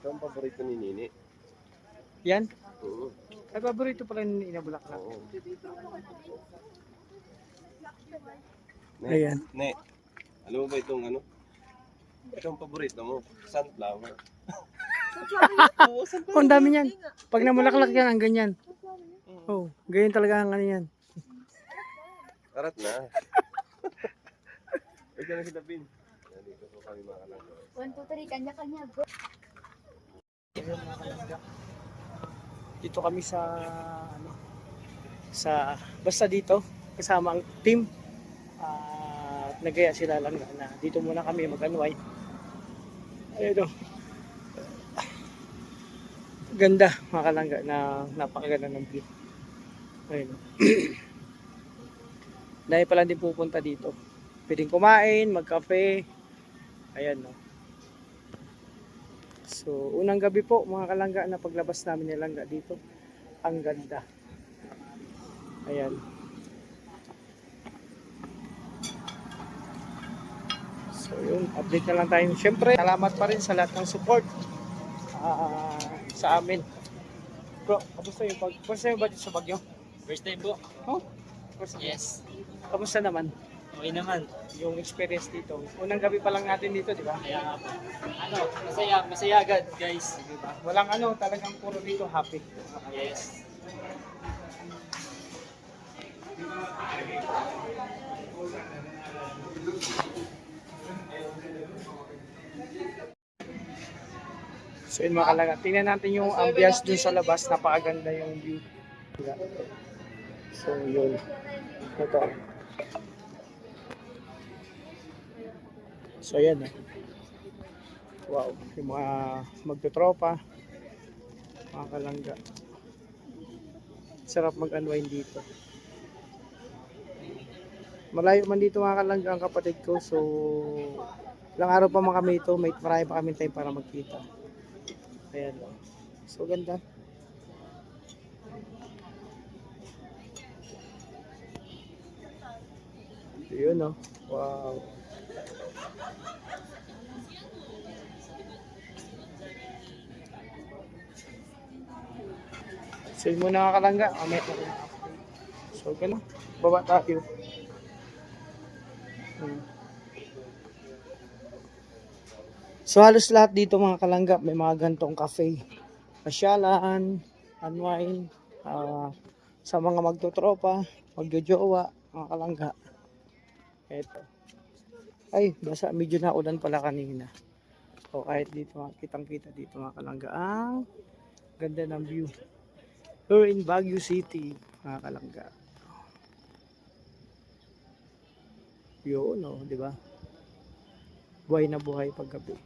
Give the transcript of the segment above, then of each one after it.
Ito ang paborito ni Nini. Yan? Oo. Ay, paborito pala ni Ina Bulaklak. Oo. Ayan. Ne, alam mo ba itong ano? Ito ang paborito mo. Sunflower. Oo, Oh, sunflower. ang dami niyan. Pag namulaklak yan, ang ganyan. Oh, ganyan talaga ang ano yan. Karat na. Ito na si Dabin. Dito po kami mga kalangga. 1, 2, 3, kanya-kanya. Dito kami sa ano, sa basta dito kasama ang team. Nagaya sila lang na dito muna kami mag-unwind. Ayun oh. Ganda mga kalangga na napakaganda ng view. Ayun oh. Dahil pala din pupunta dito. Pwedeng kumain, magkape. Ayan no. So, unang gabi po mga kalangga na paglabas namin ng langga dito. Ang ganda. Ayan. So, yun. Update na lang tayo. Siyempre, salamat pa rin sa lahat ng support sa amin. Bro, kamusta yung budget sa Bagyo? First time po? Oh? First time. Yes. Kamusta naman Okay naman. yung experience dito? Unang gabi pa lang natin dito, di ba? Kaya nga po. Ano, masaya agad guys. Diba? Walang ano, talagang puro dito happy. Yes. So yun mga kalangga, tingnan natin yung ambience dun sa labas, napakaganda yung view. So yun, ito. So yan wow, yung mga magtutropa, mga kalangga. Sarap mag-unwind dito. Malayo man dito mga kalangga ang kapatid ko, so ilang araw pa man kami ito, marami pa kami time para magkita. Ayan. So ganda. Yun oh. Wow. So yun muna mga kalangga. So gano'n. Baba tayo. So halos lahat dito mga kalangga may mga gantong cafe. Pasyalan, unwind, sa mga magtotropa, magjojowa, mga kalangga. Eto. Ay, basta medyo naulan pala kanina. O kahit dito, kitang-kita dito mga kalangga. Ang ganda ng view. We're in Baguio City, mga kalangga. Yun, no, di ba? Buhay na buhay paggabi.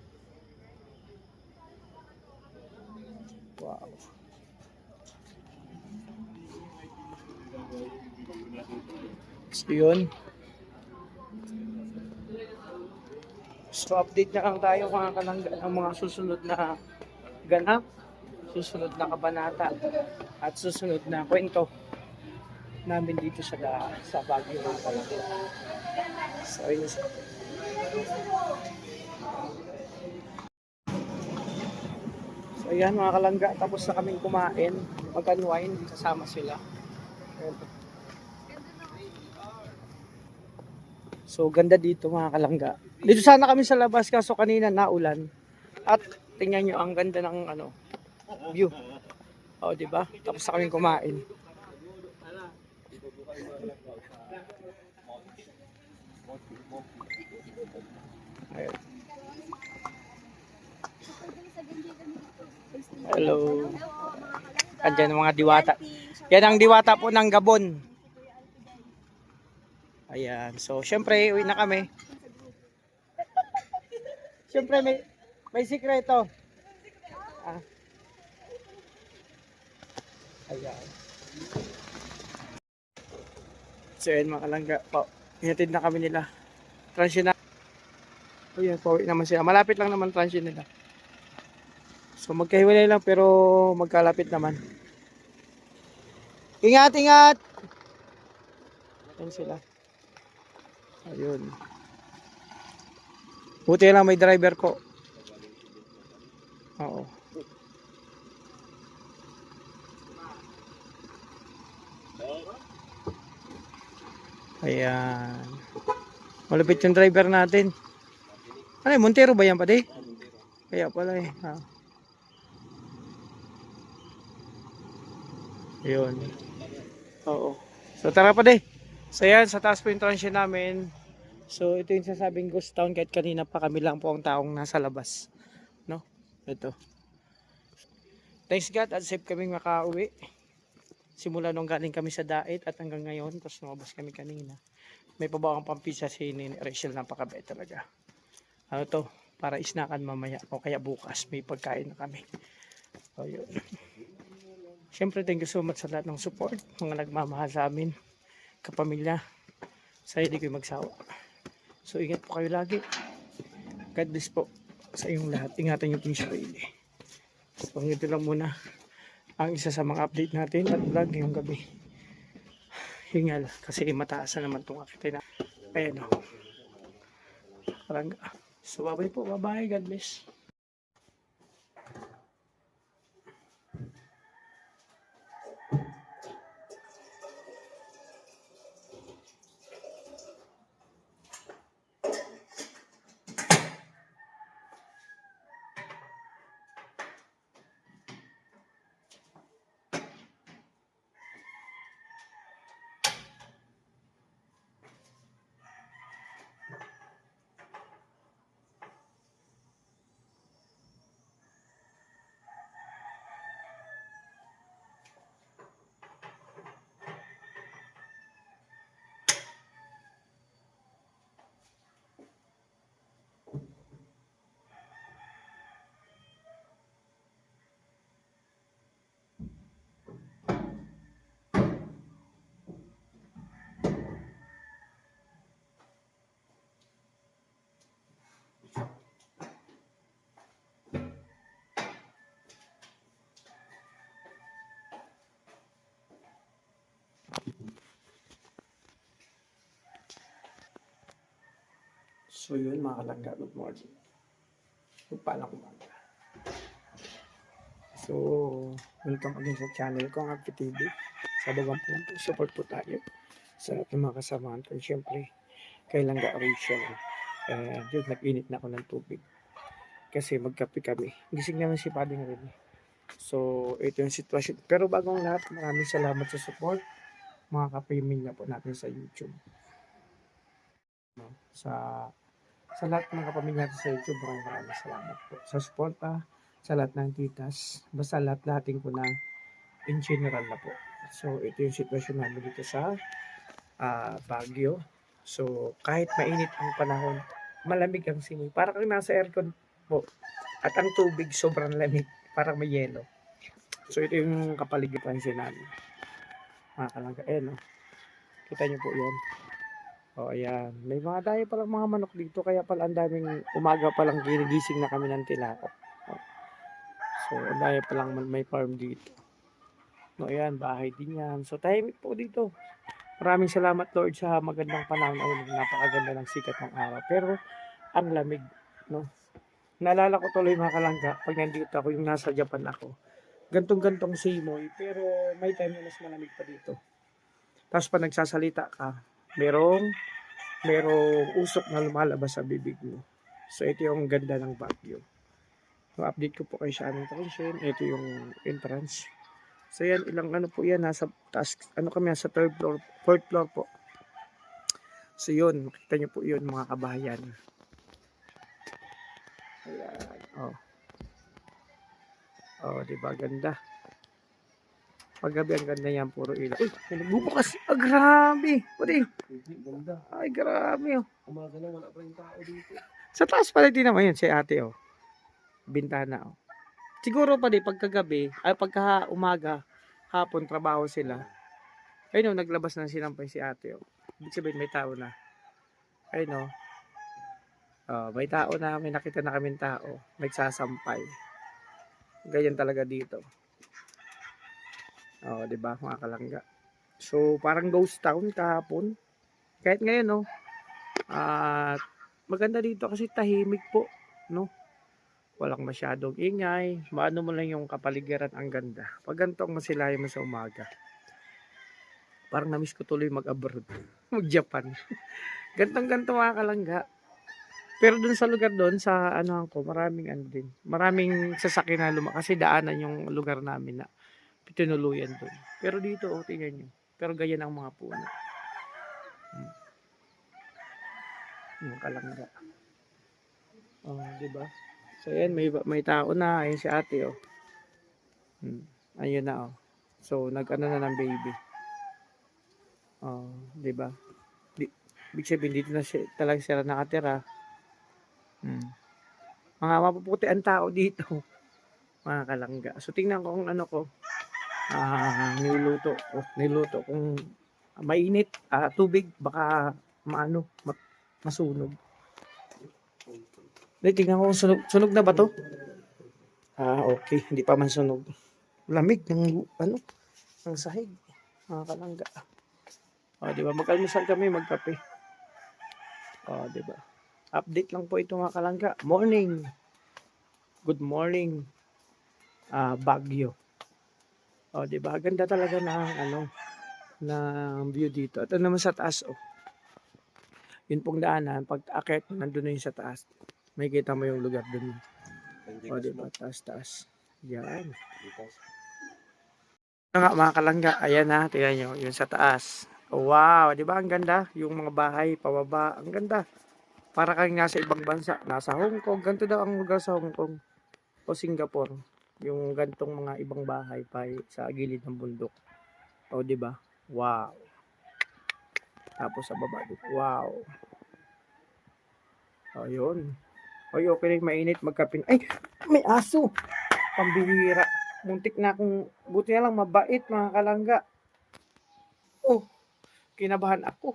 Wow. So yun. So update na lang tayo mga kalangga ng mga susunod na ganap, susunod na kabanata at susunod na kwento namin dito sa Baguio mga kalangga. So yun. So ayan mga kalangga, tapos na kaming kumain, mag-unwind, kasama sila. Ayan. So ganda dito mga kalangga. Dito sana kami sa labas kaso kanina naulan. At tingnan nyo ang ganda ng ano, view. O di ba? Tapos na kaming kumain. Ayan. Hello. Andyan ang mga diwata. Yan ang diwata po ng Gabon. Ayan. So, syempre, uwi na kami. Syempre, may sikreto. Ayan. So, yun mga kalangga. Hinatid na kami nila. Transyon na. Ayan, pauwi naman sila. Malapit lang naman transyon nila. So, magkahiwalay lang pero magkalapit naman. Ingat, ingat! Ayan sila. Ayun. Buti lang may driver po. Oo. Ayan. Malupit yung driver natin. Ano yun, Montero ba yan, pati? Kaya pala eh. Ha. Yun. Oo. So tara pa de. So yan, sa taas po yung transyon namin. So ito yung sasabing ghost town kahit kanina pa kami lang po ang taong nasa labas. No? Ito. Thanks God at safe kaming makauwi. Simula nung galing kami sa dait at hanggang ngayon. Tapos lumabas kami kanina. May pabawang pampisa si Rachel, napakabait talaga. Ano to? Para isnakan mamaya o kaya bukas may pagkain na kami. So yun. Siyempre thank you so much sa lahat ng support. Mga nagmamahal sa amin. Kapamilya. Sa hindi ko magsawa. So ingat po kayo lagi. God bless po sa inyong lahat. Ingatan niyo po yung sarili. So ito lang muna ang isa sa mga update natin at vlog ngayong gabi. Hingal kasi mataas na naman itong akitin na. Ayan o. Parang, so bye po. Bye bye. God bless. So yun mga kalangga, good morning. Palang umaga. So, welcome again sa channel ko, ang Happy TV. Sa bagang po, support po tayo sa ating mga kasamahan ko. Siyempre, kay Langga Rachel. Yun, nag-init na ako ng tubig. Kasi magkape kami. Gising naman si Pading rin. So, ito yung sitwasyon. Pero bagong lahat, maraming salamat sa support. Mga kapamilya po natin sa YouTube. No? Sa lahat ng kapamilya natin sa YouTube, maraming salamat po. Sa suporta, sa lahat ng titas, basta lahat-lahating ko na in general na po. So, ito yung sitwasyon namin dito sa Baguio. So, kahit mainit ang panahon, malamig ang simoy. Parang kang nasa aircon po. At ang tubig, sobrang lamig. Parang may yelo. So, ito yung kapaligiran namin. Mga kalangga. No? Kita nyo po yun. O, ayan. May mga dayo palang mga manok dito. Kaya pala ang daming umaga palang ginigising na kami ng tilapia. So, ang dayo palang may farm dito. No, ayan. Bahay din yan. So, tahimik po dito. Maraming salamat Lord sa magandang panahon. Napakaganda ng sikat ng araw. Pero, ang lamig. No? Naalala ko tuloy mga kalangga. Pag nandito ako, yung nasa Japan ako. Gantong-gantong simoy. Pero, may time na mas malamig pa dito. Tapos, pag nagsasalita ka, merong usok na lumalabas sa bibig mo. So, ito yung ganda ng Baguio. So, update ko po kayo sa aming transyon. Ito yung entrance. So, yan, ilang ano po yan, nasa taas, ano kami, nasa 3rd floor, 4th floor po. So, yun, makita nyo po yun, mga kabahayan. Ayan, diba, ganda. Paggabi ang ganda yan, puro ilaw. Uy, nagbubukas. Grabe. Pwede. Ganda. Ay, grabe. Umaga na, wala pa rin tao dito. Sa taas pala din naman yun, si ate, bintana, Siguro pa pagkagabi, ay pagka umaga, hapon, trabaho sila. Ayun, naglabas na sinampay si ate, Ibig sabihin, may tao na. Ayun, may tao na, may nakita na kaming tao. Nagsasampay. Ganyan talaga dito. Diba, mga kalangga. So, parang ghost town kahapon. Kahit ngayon, at maganda dito kasi tahimik po, no? Walang masyadong ingay. Maano mo lang yung kapaligiran, ang ganda. Pag ganito ang masilayan mo sa umaga. Parang namiss ko tuloy mag-abroad. Mag-Japan. Gantong-ganto mga kalangga. Pero dun sa lugar doon, sa ano ko, maraming ano din. Maraming sasakyan na kasi daanan yung lugar namin na tinuluyan doon. Pero dito, tingnan nyo. Pero ganyan ang mga puno. Yung kalangga. Oh, di ba? So, ayan, may tao na. Ayun si ate, oh. Ayun na, oh. So, nag-ano na ng baby. Oh, di ba? Ibig sabihin, dito na talaga sila nakatira. Mga mapuputi ang tao dito. Mga kalangga. So, tingnan ko kung ano ko. Niluto kung mainit. Tubig. Baka masunog. Tingnan ko kung sunog na ba to? Okay. Hindi pa man sunog. Lamig ng ng sahig. Mga kalangga. Diba? Mag-almusal kami, magkape. Diba? Update lang po ito mga kalangga. Morning. Good morning. Baguio. Diba? Ganda talaga ng view dito. At naman sa taas, yun pong daanan, pag akit, nandun na yung sa taas. May kita mo yung lugar dun. Diba? Taas. Yan. Mga kalangga, ayan na, tingnan nyo, yun sa taas. Wow, diba? Ang ganda. Yung mga bahay, pababa. Ang ganda. Para kang nasa ibang bansa. Nasa Hong Kong. Ganito daw ang lugar sa Hong Kong. O Singapore. Yung gantong mga ibang bahay pa sa gilid ng bundok. Diba? Wow. Tapos sa baba dito. Wow. Yun. Okay, mainit magkapin. Ay, may aso. Pambihira. Muntik na akong, buti na lang mabait mga kalangga. Kinabahan ako.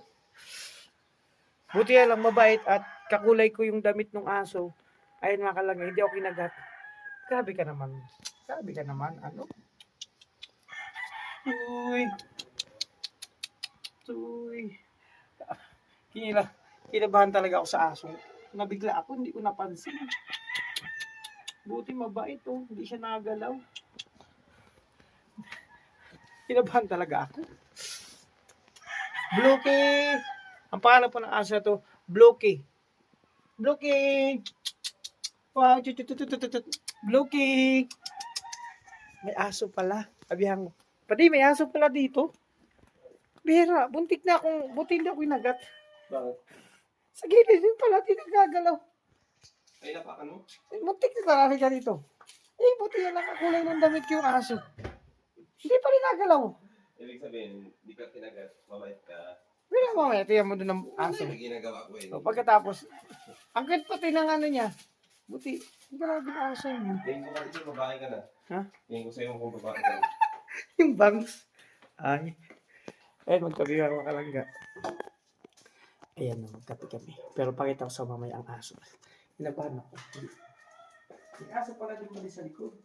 Buti na lang mabait at kakulay ko yung damit ng aso. Ayun mga kalangga, hindi ako kinagat. Grabe ka naman. Ano? Uy. Kinabahan talaga ako sa aso. Nabigla ako, hindi ko napansin. Buti mabait, hindi siya nagalaw. Kinabahan talaga ako. Blokey! Ang pangalan po ng aso na to, Blokey. Blokey! Wow, Blokey! May aso pala. Sabihan mo. Pati may aso pala dito. Bira, buntik na akong, buti hindi ako inagat. Bakit? Sa gilid din pala, di nagagalaw. Ay, napakan mo? Muntik na talaga ka dito. Buti na nakakulay ng damit ko yung aso. Hindi pa rin nagalaw. Ibig sabihin, hindi ka kinagat, mabait ka. Bira mamaya, tiyan mo doon ng aso. Ano ginagawa ko eh? Pagkatapos, ang cute pati ng ano niya. Buti, hindi ka naging aso yun. Tingin ko kasi babae ka na. Ha? Tingin ko sa'yo kung babae ka na. Yung bangs. Ay, magkape ka mga kalangga. Ayan na, magkape kami. Pero pakita ko sa mamaya ang aso. Inabahan ako. May aso pala din pala sa likod.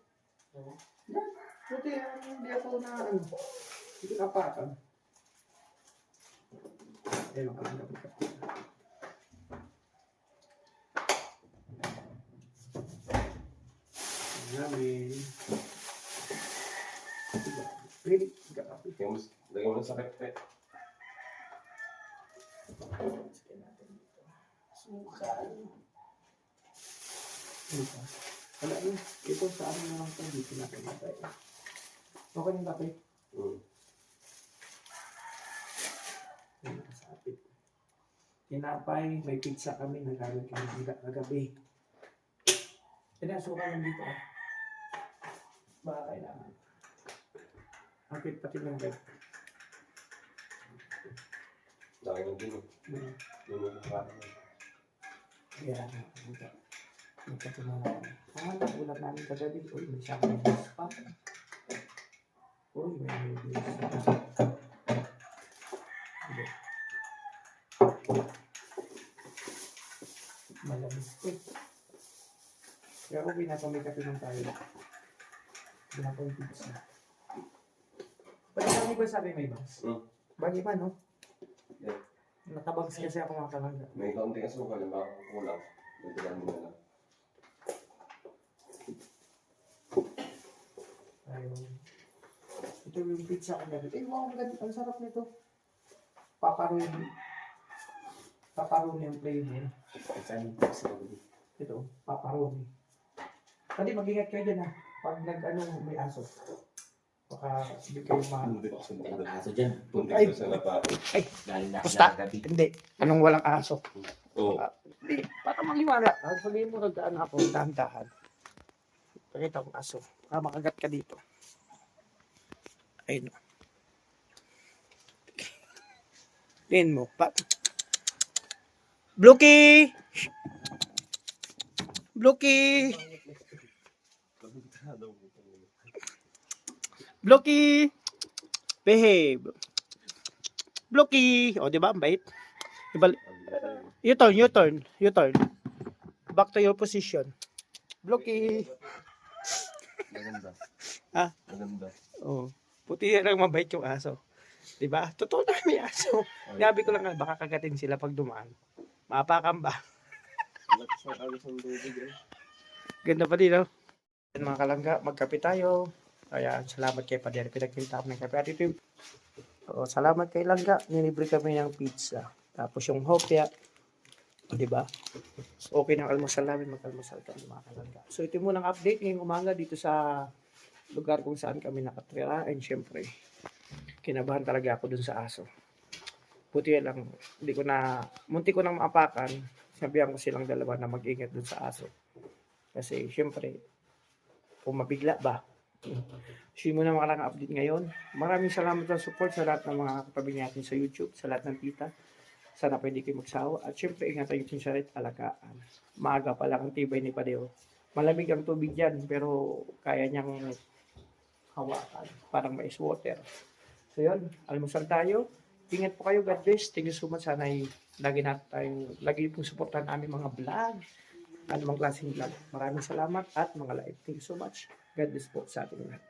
Yan. Buti, hindi ako na hindi kapakan. Ayan mga kalangga, magkape. Namin. Really? Lagyan mo na sa kete. Sige natin dito. Sukal. Dito. Wala yun. Ito sa amin na lang ito. Dito natin matay. Okay yung kape? Yan nakasapit. Tinapay. May pizza kami. Nagalit kami kagabi. Sukal lang dito. Baka kailangan. Akit pati ng bed. Dami ng dino. Ayan. Magkatunan ako. Nagulat namin kagabi. Uy, may siya kami bus pa. Uy, may bus pa. Malamig po. Kaya ako pinapamikapin ng tayo. Pinapang pizza. Bagi ba sabi may bangs? Bagi ba, no? Yeah. Nakabangs kasi ako mga kalangga. May kaunting asukal, baka kulang. Dagdagan mo na lang. Ito yung pizza ko ganito. Wow, ganito. Ang sarap nito. Paparoni. Paparoni ang flavor. Ito, paparoni. Pwede mag-ingat kayo dyan ha. Pag may aso. Baka hindi kayo Hindi ko sa mga Aso dyan. Ay. sa lapa. Ay, Galing na Pusta. gabi. Hindi. Anong walang aso? Oo. Hindi. Para maliwala. Sabihin mo nagdaan ako. Dahan-dahan. Pakita kong aso. Makagat ka dito. Ayun. Tingin mo. Blookie! Blookie! Blookie! Behave! Blookie! O, di ba? Ang bait. U-turn. Back to your position. Blookie! Maganda. Ha? Maganda. Oh, puti lang mabait yung aso. 'Di ba? Totoo na may aso. Gabi ko lang nga baka kagatin sila pag dumaan. Maapakan ba? Lakas ng agos ng tubig eh. Ganda pa din, no? Yan, mga kalangga, magkape tayo. Kaya salamat kay Padre. Pinagkinta ko ng kape. At ito yung salamat kay Langga. Nilibre kami ng pizza. Tapos yung hopya. Di ba? So, okay ng almusal namin. Mag-almusal kami mga kalangga. So ito muna ang update ngayong umaga dito sa lugar kung saan kami nakatira. And syempre, kinabahan talaga ako dun sa aso. Buti lang, munti ko nang maapakan. Sabihan ko silang dalawa na mag-ingat dun sa aso. Kasi syempre, kung mabigla ba, so yun muna mga lang update ngayon. Maraming salamat sa support sa lahat ng mga kapamilya natin sa YouTube, sa lahat ng tita. Sana pwede kayo magsawa. At syempre, ingatan yung sinsarit alagaan. Maaga pa lang ang tibay ni Padeo. Malamig ang tubig dyan, pero kaya niyang hawakan. Parang mais water. So yun, almusal tayo. Ingat po kayo, God bless. Thank you so much. Sana lagi pong supportan namin mga vlog. Anumang klaseng vlog. Maraming salamat at mga live. Thank you so much. God bless po sa ating lahat.